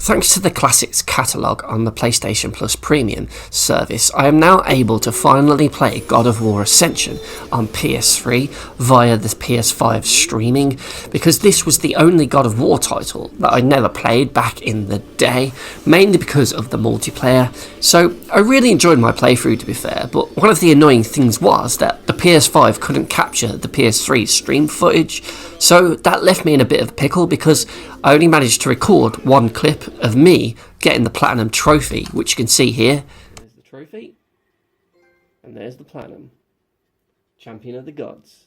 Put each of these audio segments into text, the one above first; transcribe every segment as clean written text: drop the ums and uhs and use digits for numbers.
Thanks to the Classics catalogue on the PlayStation Plus Premium service, I am now able to finally play God of War Ascension on PS3 via the PS5 streaming, because this was the only God of War title that I never played back in the day, mainly because of the multiplayer. So I really enjoyed my playthrough, to be fair, but one of the annoying things was that the PS5 couldn't capture the PS3 stream footage, so that left me in a bit of a pickle because I only managed to record one clip of me getting the platinum trophy, which you can see here. There's the trophy, and there's the platinum. Champion of the gods.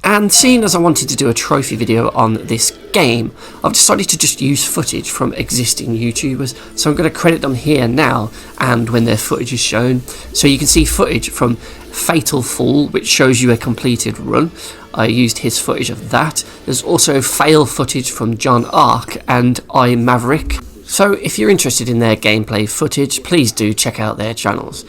And seeing as I wanted to do a trophy video on this game, I've decided to just use footage from existing YouTubers, so I'm going to credit them here now and when their footage is shown. So you can see footage from Fatal Fall, which shows you a completed run. I used his footage of that. There's also fail footage from John Ark and I Maverick. So if you're interested in their gameplay footage, please do check out their channels.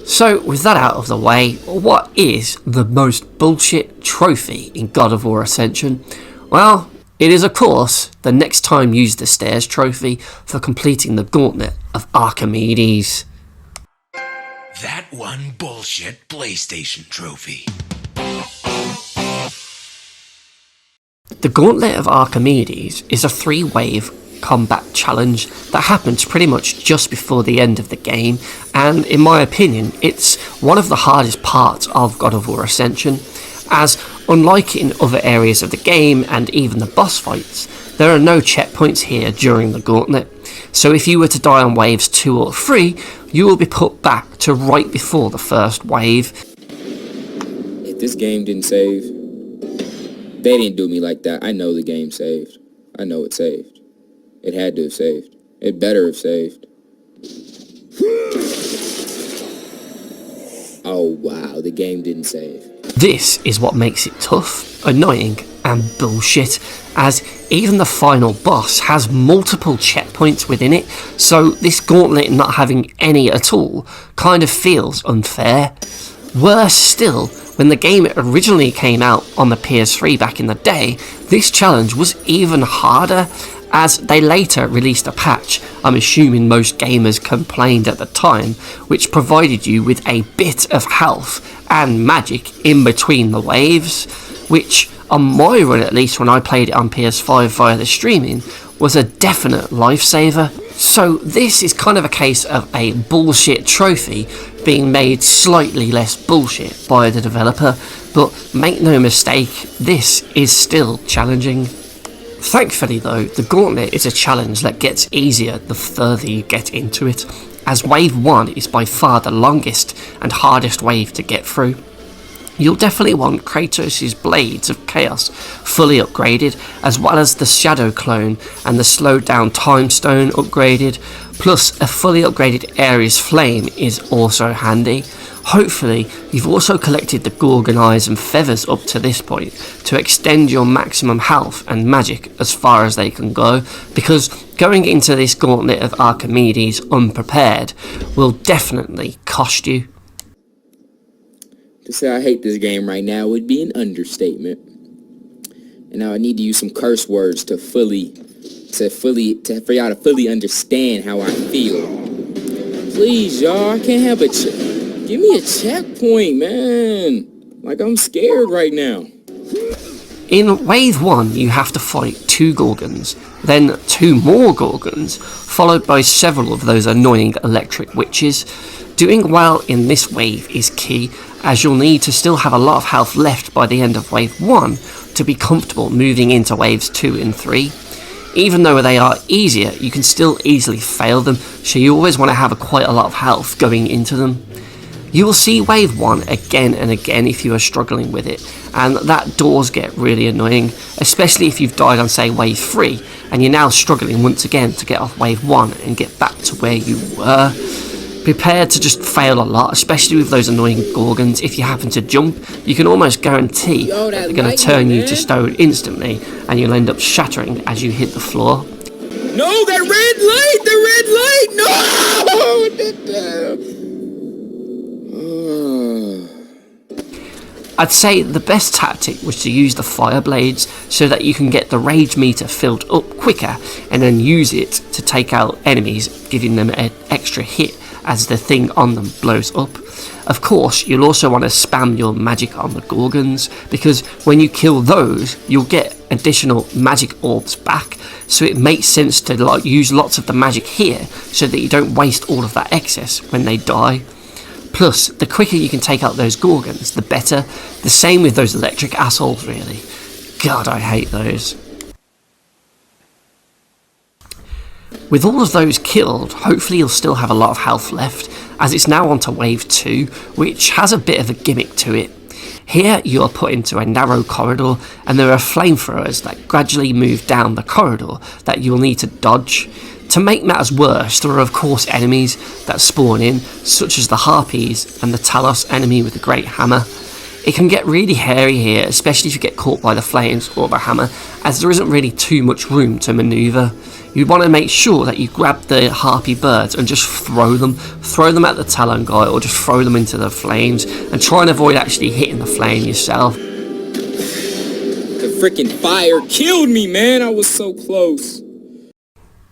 So with that out of the way, what is the most bullshit trophy in God of War Ascension? Well, it is of course the next time use the stairs trophy for completing the Gauntlet of Archimedes. That one bullshit PlayStation trophy. The Gauntlet of Archimedes is a 3-wave combat challenge that happens pretty much just before the end of the game, and in my opinion it's one of the hardest parts of God of War Ascension, as unlike in other areas of the game and even the boss fights, there are no checkpoints here during the gauntlet. So if you were to die on waves 2 or 3, you will be put back to right before the first wave. If this game didn't save, they didn't do me like that. I know the game saved. I know it saved. It had to have saved. It better have saved. Oh wow, the game didn't save. This is what makes it tough, annoying and bullshit, as even the final boss has multiple checkpoints within it, so this gauntlet not having any at all kind of feels unfair. Worse still, when the game originally came out on the PS3 back in the day, this challenge was even harder, as they later released a patch, I'm assuming most gamers complained at the time, which provided you with a bit of health and magic in between the waves, which on my run at least when I played it on PS5 via the streaming was a definite lifesaver. So this is kind of a case of a bullshit trophy being made slightly less bullshit by the developer, but make no mistake, this is still challenging. Thankfully though, the gauntlet is a challenge that gets easier the further you get into it, as wave 1 is by far the longest and hardest wave to get through. You'll definitely want Kratos' Blades of Chaos fully upgraded, as well as the Shadow Clone and the slowed down Time Stone upgraded, plus a fully upgraded Ares Flame is also handy. Hopefully, you've also collected the Gorgon Eyes and Feathers up to this point to extend your maximum health and magic as far as they can go, because going into this Gauntlet of Archimedes unprepared will definitely cost you. To say I hate this game right now would be an understatement. And now I need to use some curse words for y'all to fully understand how I feel. Please, y'all, I can't have give me a checkpoint, man. Like, I'm scared right now. In wave 1 you have to fight 2 Gorgons, then 2 more Gorgons, followed by several of those annoying electric witches. Doing well in this wave is key, as you'll need to still have a lot of health left by the end of wave 1 to be comfortable moving into waves 2 and 3. Even though they are easier, you can still easily fail them, so you always want to have quite a lot of health going into them. You will see wave 1 again and again if you are struggling with it, and that does get really annoying, especially if you've died on say wave 3 and you're now struggling once again to get off wave 1 and get back to where you were. Prepare to just fail a lot, especially with those annoying Gorgons. If you happen to jump, you can almost guarantee that they're going to turn you to stone instantly and you'll end up shattering as you hit the floor. No, that red light! No! I'd say the best tactic was to use the fire blades so that you can get the rage meter filled up quicker and then use it to take out enemies, giving them an extra hit as the thing on them blows up. Of course, you'll also want to spam your magic on the Gorgons, because when you kill those, you'll get additional magic orbs back, so it makes sense to use lots of the magic here so that you don't waste all of that excess when they die. Plus, the quicker you can take out those Gorgons, the better. The same with those electric assholes, really. God, I hate those. With all of those killed, hopefully you'll still have a lot of health left, as it's now on to wave 2, which has a bit of a gimmick to it. Here you are put into a narrow corridor, and there are flamethrowers that gradually move down the corridor that you will need to dodge. To make matters worse, there are of course enemies that spawn in, such as the Harpies and the Talos enemy with the Great Hammer. It can get really hairy here, especially if you get caught by the flames or the hammer, as there isn't really too much room to manoeuvre. You want to make sure that you grab the Harpy birds and just throw them at the Talon guy, or just throw them into the flames, and try and avoid actually hitting the flame yourself. The freaking fire killed me, man. I was so close.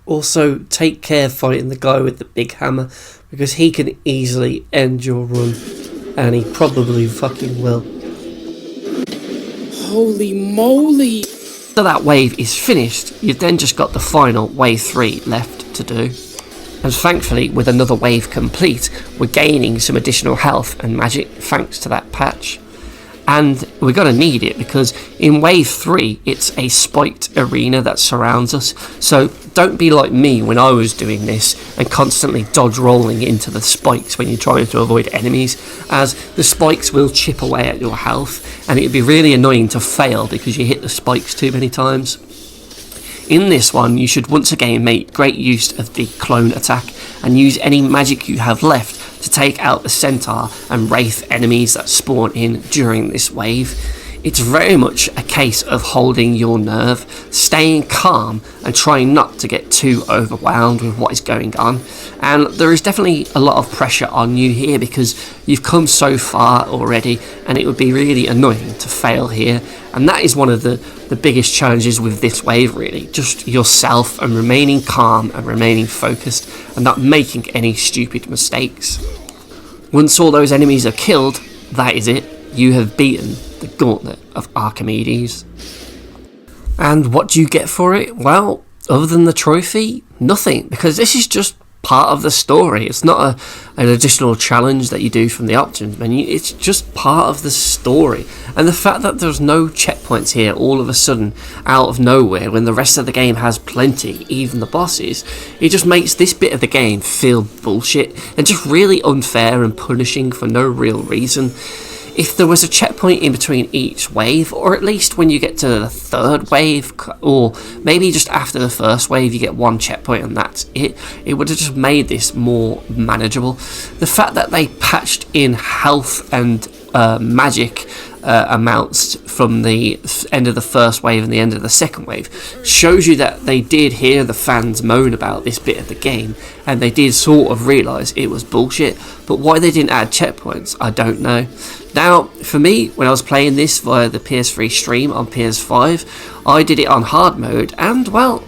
Also, take care fighting the guy with the big hammer, because he can easily end your run, and he probably fucking will. Holy moly! After that wave is finished, you've then just got the final wave 3 left to do. And thankfully, with another wave complete, we're gaining some additional health and magic thanks to that patch. And we're going to need it, because in wave 3 it's a spiked arena that surrounds us, so don't be like me when I was doing this and constantly dodge rolling into the spikes when you're trying to avoid enemies, as the spikes will chip away at your health and it'd be really annoying to fail because you hit the spikes too many times. In this one, you should once again make great use of the clone attack and use any magic you have left to take out the centaur and wraith enemies that spawn in during this wave. It's very much a case of holding your nerve, staying calm and trying not to get too overwhelmed with what is going on. And there is definitely a lot of pressure on you here because you've come so far already, and it would be really annoying to fail here. And that is one of the biggest challenges with this wave, really. Just yourself and remaining calm and remaining focused and not making any stupid mistakes. Once all those enemies are killed, that is it. You have beaten the Gauntlet of Archimedes. And what do you get for it? Well, other than the trophy, nothing, because this is just part of the story. It's not an additional challenge that you do from the options menu, it's just part of the story. And the fact that there's no checkpoints here all of a sudden out of nowhere when the rest of the game has plenty, even the bosses, it just makes this bit of the game feel bullshit and just really unfair and punishing for no real reason. If there was a checkpoint in between each wave, or at least when you get to the third wave, or maybe just after the first wave you get one checkpoint and that's it, it would have just made this more manageable. The fact that they patched in health and magic amounts from the end of the first wave and the end of the second wave shows you that they did hear the fans moan about this bit of the game, and they did sort of realise it was bullshit. But why they didn't add checkpoints, I don't know. Now, for me, when I was playing this via the PS3 stream on PS5, I did it on hard mode, and well,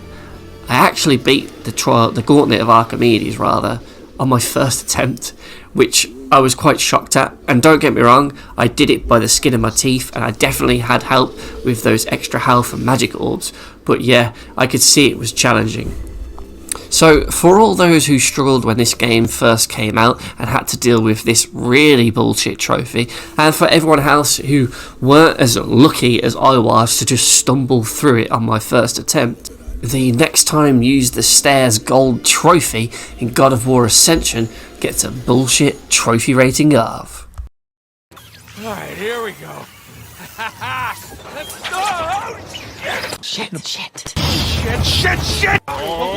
I actually beat the Gauntlet of Archimedes rather on my first attempt, which I was quite shocked at. And don't get me wrong, I did it by the skin of my teeth, and I definitely had help with those extra health and magic orbs, but yeah, I could see it was challenging. So for all those who struggled when this game first came out and had to deal with this really bullshit trophy, and for everyone else who weren't as lucky as I was to just stumble through it on my first attempt, the next time use the Stairs Gold trophy in God of War Ascension gets a bullshit trophy rating of. Alright, here we go. Let's go! Shit. Shit! Oh,